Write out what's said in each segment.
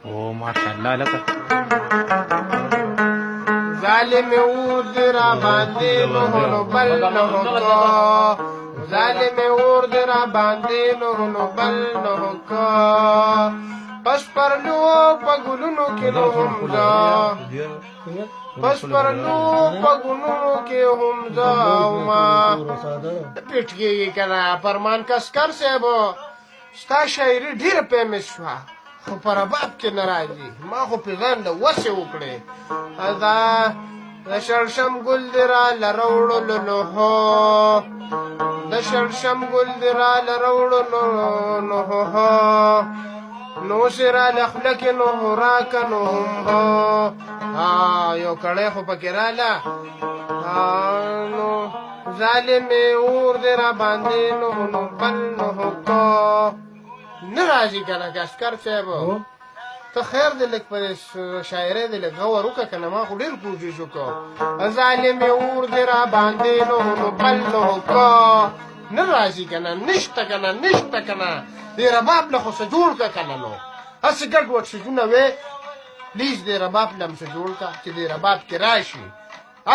او ماشاءالله لکه ظالم اور را باندې نو بل نو کو ظالم اور را باندې نو بل نو کو پس پرلو پګلونو کې نو هم دا پس پرلو پګلونو کې هم دا ما پټږي کنه فرمان کسکر صاحب ستا شاعري ډیره فیمس شوه خو پر باب کې ناراضي ما خو پیغام له وسه وکړې دا د شړشم ګل دی را لروړو نو هو د شړشم ګل دی را لروړو نو هو نو سره لخلک نو راکنو هو یو کړه خو پکې رااله نو ظالم اور دی را باندې نو بل نو کو ناراضي کنه کاسکر صاحب ته خیر دې لیک پر شاعري دې لیک غور وکړه کنه ما خو ډېر کوشش وکړ ظالم اور دې را باندې نو بل نو کو ناراضي کنه نشته کنه دې رباب له خو څه جوړ کا کنه نو هسې ګډ وډ شجونه وې پلیز دې رباب له څه جوړ کا چې دې رباب کې راشي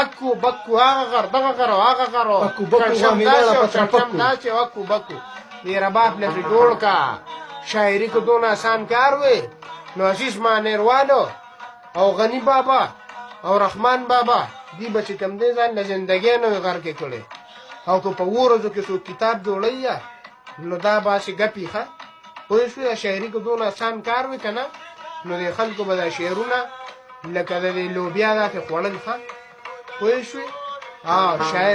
اکو بکو هغه غر دغه غر هغه غر اکو بکو شم داسې اکو بکو دې رباب له څه جوړ کا شاعري کو دون آسان کار وې نو عزیز مانیروالو او غنی بابا او رحمان بابا دی بچی کم دی ځان له زندګۍ نه غر کې کړي او که په ورځو کې څو کتاب جوړي نو دا باسي ګپی ښه پوه شوې شاعري کو دون آسان کار وې کنه نو د خلکو به دا شعرونه لکه د لوبیا داسې خوړل ښه پوه شوې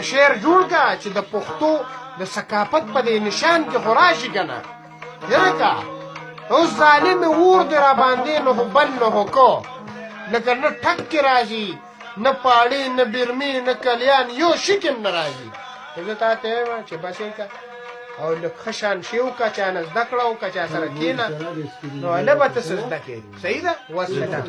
شعر جوړ کا چې د پښتو د ثقافت په دې نشان کې خو راشي کنه یره کا اوس ظالم اور دی را باندې نو بل نو کو لکه نه ټک کې راځي نه پاړي نه برمي نه کلیان یو شکم نه راځي زه تا ته وایم چې بسې کا او لکه خشان شیو کا چا نه زده کړه او کا چا سره کېنه نو هله به ته څه زده کوې صحیح ده وسله